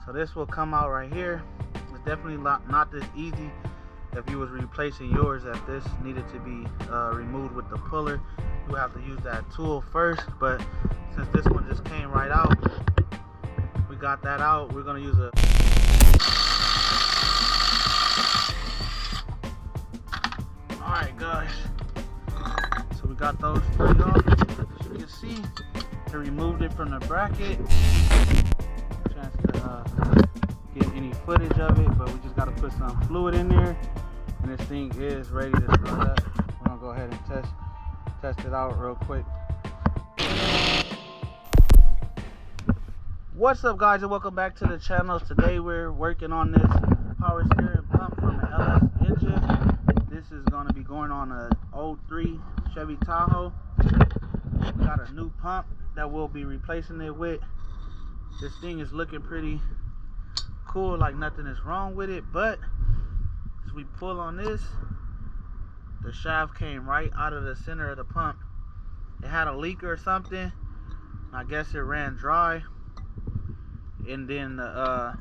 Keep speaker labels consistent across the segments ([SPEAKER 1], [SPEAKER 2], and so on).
[SPEAKER 1] So this will come out right here. It's definitely not this easy. If you was replacing yours, if this needed to be removed with the puller, you have to use that tool first. But since this one just came right out, we got that out. We're gonna use a alright guys, so we got those three off. As you can see, I removed it from the bracket. Chance to get any footage of it, but we just got to put some fluid in there, and this thing is ready to start up. We're gonna go ahead and test it out real quick. What's up guys, and welcome back to the channel. Today we're working on this power steering pump from an LS engine. This is going to be going on a 03 Chevy Tahoe. We got a new pump that we'll be replacing it with. This thing is looking pretty cool, like nothing is wrong with it, but as we pull on this, the shaft came right out of the center of the pump. It had a leak or something. I guess it ran dry, and then the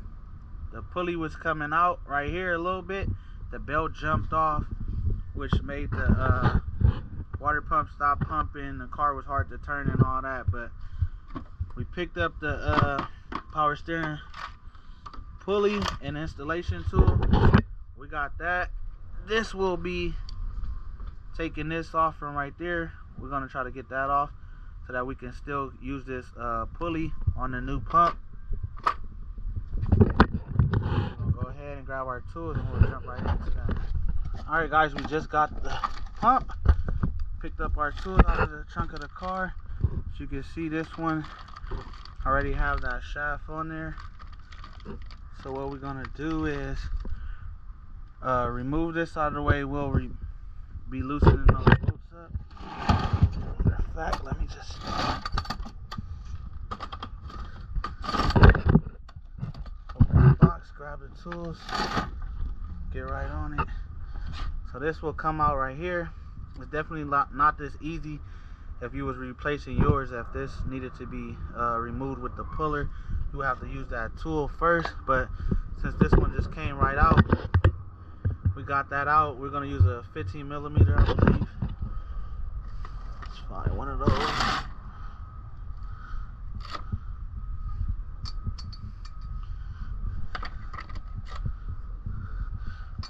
[SPEAKER 1] pulley was coming out right here a little bit. The belt jumped off, which made the water pump stop pumping. The car was hard to turn and all that, but we picked up the power steering pulley and installation tool. We got that. This will be taking this off from right there. We're gonna try to get that off so that we can still use this pulley on the new pump. We'll go ahead and grab our tools and we'll jump right into that. Alright guys, we just got the pump. Picked up our tools out of the trunk of the car. As you can see, this one already have that shaft on there. So what we're gonna do is remove this out of the way. We'll be loosening those bolts up. Matter of fact, let me just open the box, grab the tools, get right on it. So this will come out right here. It's definitely not this easy. If you was replacing yours, if this needed to be removed with the puller, you have to use that tool first. But since this one just came right out, we got that out. We're gonna use a 15mm, I believe. Let's find one of those.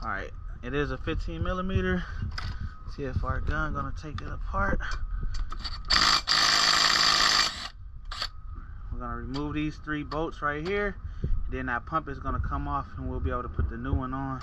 [SPEAKER 1] All right, it is a 15mm. See if our gun gonna take it apart. We're gonna remove these 3 bolts right here, and then that pump is gonna come off and we'll be able to put the new one on.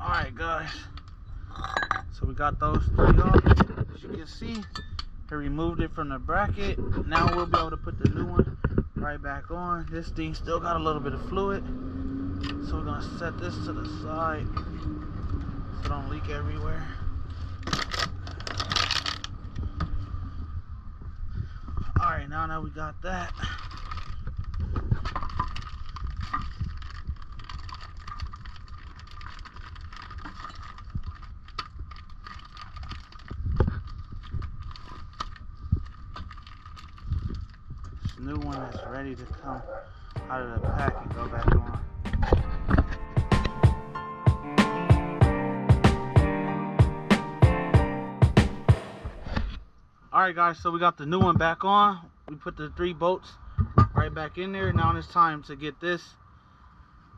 [SPEAKER 1] Alright guys, so we got those 3 off. As you can see, I removed it from the bracket. Now we'll be able to put the new one right back on. This thing still got a little bit of fluid, so we're gonna set this to the side so it don't leak everywhere. Alright, now that we got that, new one is ready to come out of the pack and go back on. Alright guys, so we got the new one back on. We put the 3 bolts right back in there. Now it's time to get this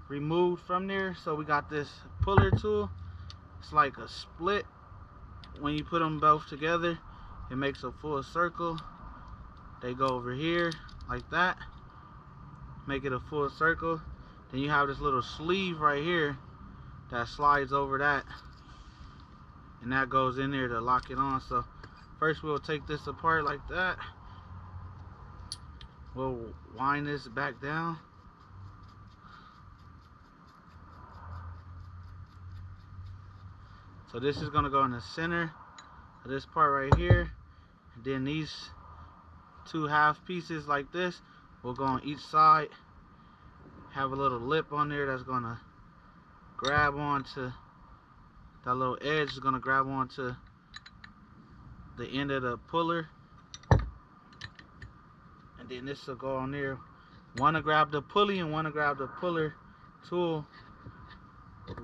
[SPEAKER 1] removed from there. So we got this puller tool. It's like a split. When you put them both together, it makes a full circle. They go over here like that, make it a full circle. Then you have this little sleeve right here that slides over that, and that goes in there to lock it on. So first we'll take this apart like that. We'll wind this back down. So this is going to go in the center of this part right here. And then these two half pieces like this will go on each side. Have a little lip on there that's going to grab onto, that little edge is going to grab onto the end of the puller. And then this will go on there. One to grab the pulley and one to grab the puller tool,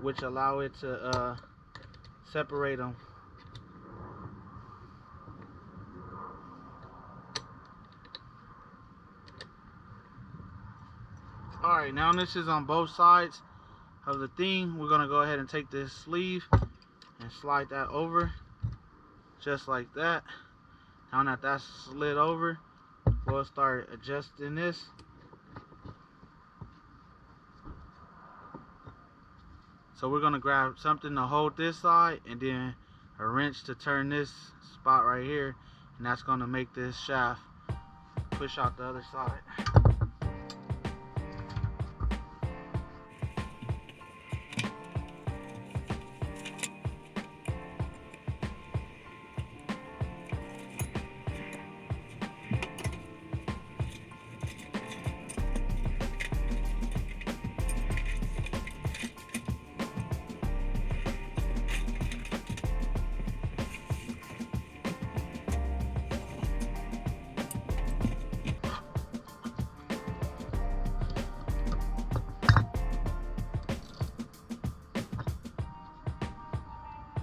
[SPEAKER 1] which allow it to separate them. Alright, now this is on both sides of the thing. We're going to go ahead and take this sleeve and slide that over just like that. Now that that's slid over, we'll start adjusting this. So we're going to grab something to hold this side and then a wrench to turn this spot right here, and that's going to make this shaft push out the other side.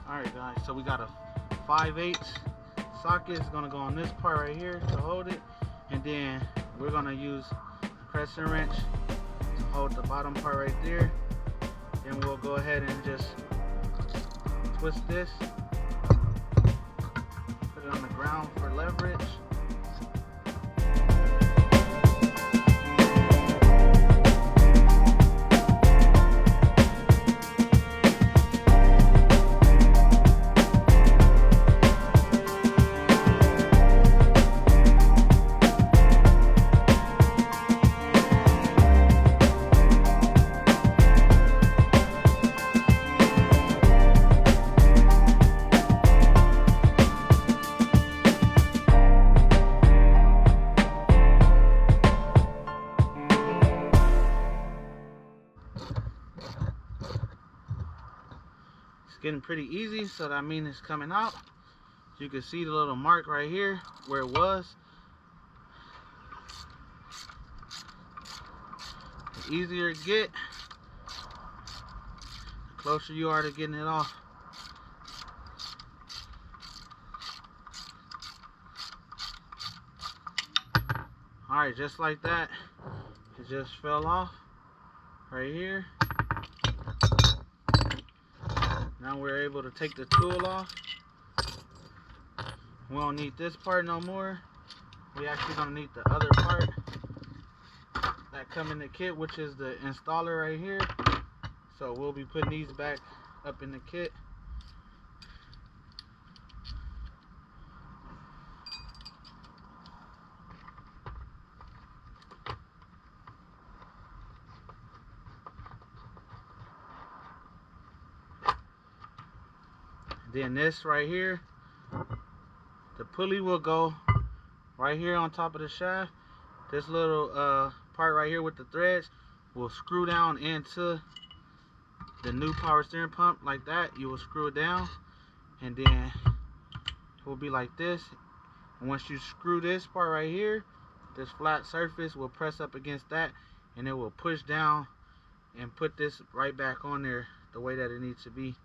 [SPEAKER 1] Alright guys, so we got a 5/8 socket. It's going to go on this part right here to hold it, and then we're going to use a crescent wrench to hold the bottom part right there. Then we'll go ahead and just twist this, put it on the ground for leverage. Getting pretty easy, so that means it's coming out. You can see the little mark right here where it was. The easier it get, the closer you are to getting it off. Alright, just like that, it just fell off right here. Now we're able to take the tool off. We don't need this part no more. We actually gonna need the other part that come in the kit, which is the installer right here. So we'll be putting these back up in the kit. Then this right here, the pulley will go right here on top of the shaft. This little part right here with the threads will screw down into the new power steering pump like that. You will screw it down, and then it will be like this. And once you screw this part right here, this flat surface will press up against that, and it will push down and put this right back on there the way that it needs to be.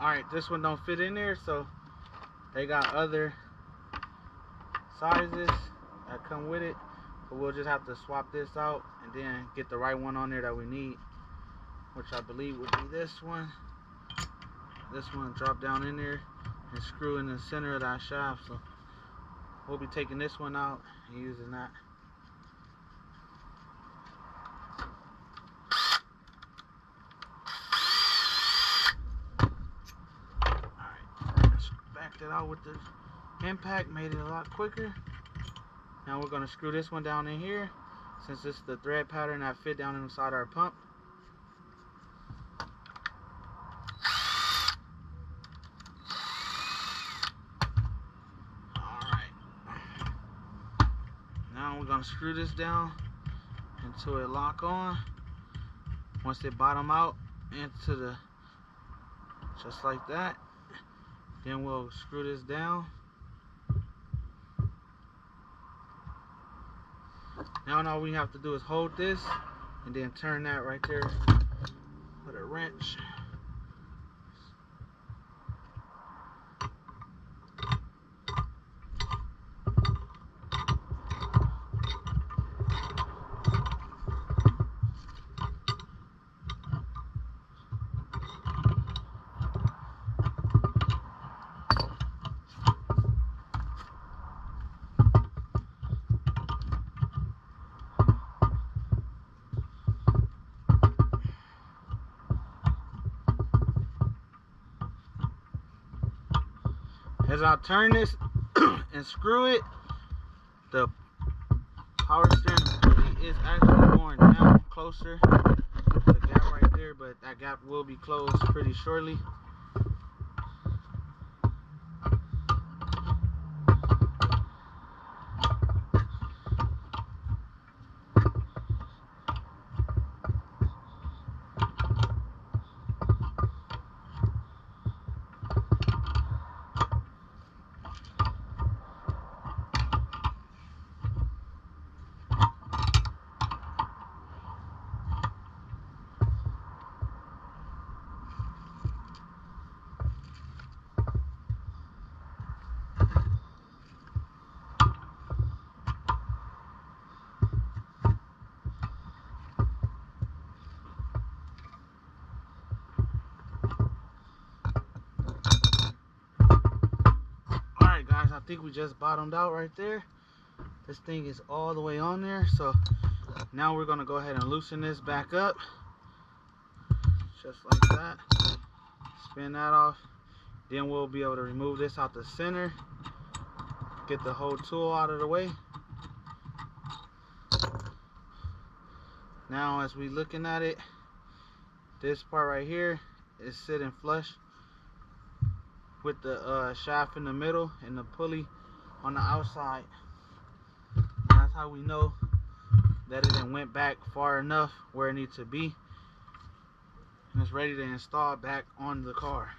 [SPEAKER 1] Alright, this one don't fit in there, so they got other sizes that come with it, but we'll just have to swap this out and then get the right one on there that we need, which I believe would be this one. This one drop down in there and screw in the center of that shaft. So we'll be taking this one out and using that. it out with the impact, made it a lot quicker. Now we're going to screw this one down in here, since it's the thread pattern that fit down inside our pump. Alright. Now we're going to screw this down until it lock on. Once it bottom out into the, just like that, then we'll screw this down. Now all we have to do is hold this and then turn that right there with a wrench. As I turn this and screw it, the power steering pulley is actually going down closer to the gap right there, but that gap will be closed pretty shortly. I think we just bottomed out right there. This thing is all the way on there, so now we're gonna go ahead and loosen this back up, just like that. Spin that off, then we'll be able to remove this out the center, get the whole tool out of the way. Now as we looking at it, this part right here is sitting flush with the shaft in the middle and the pulley on the outside. And that's how we know that it done went back far enough where it needs to be, and it's ready to install back on the car.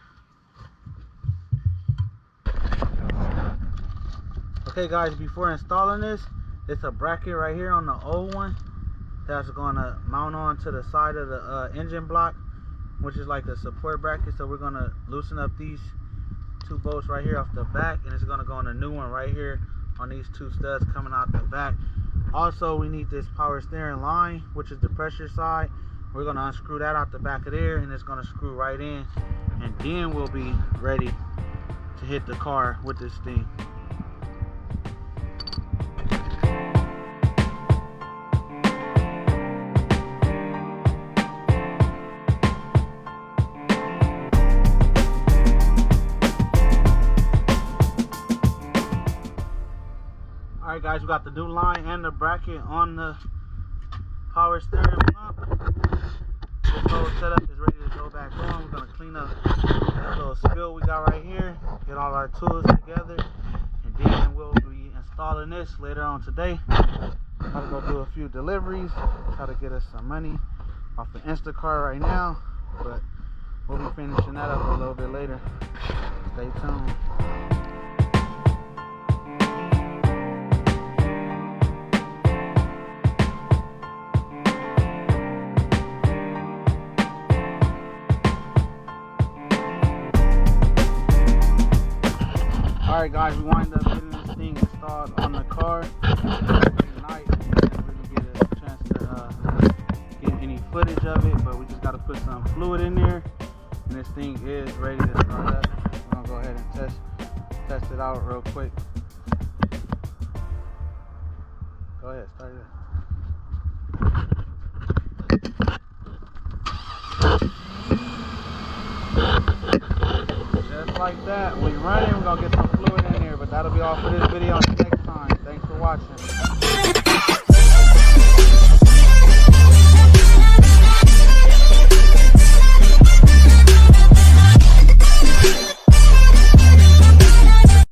[SPEAKER 1] Okay guys, before installing this, it's a bracket right here on the old one that's gonna mount on to the side of the engine block, which is like a support bracket. So we're gonna loosen up these two bolts right here off the back, and it's going to go on a new one right here on these two studs coming out the back. Also, we need this power steering line, which is the pressure side. We're going to unscrew that out the back of there, and it's going to screw right in, and then we'll be ready to hit the car with this thing. Alright guys, we got the new line and the bracket on the power steering pump. This whole setup is ready to go back on. We're going to clean up that little spill we got right here, get all our tools together, and then we'll be installing this later on today. Got to go do a few deliveries, try to get us some money off the Instacart right now, but we'll be finishing that up a little bit later. Stay tuned. Alright guys, we wind up getting this thing installed on the car tonight. We didn't really get a chance to get any footage of it, but we just got to put some fluid in there, and this thing is ready to start up. We're going to go ahead and test it out real quick. Go ahead, start it. Just like that. When you run it, we're gonna get some fluid in there, but that'll be all for this video. Until next time, thanks for watching.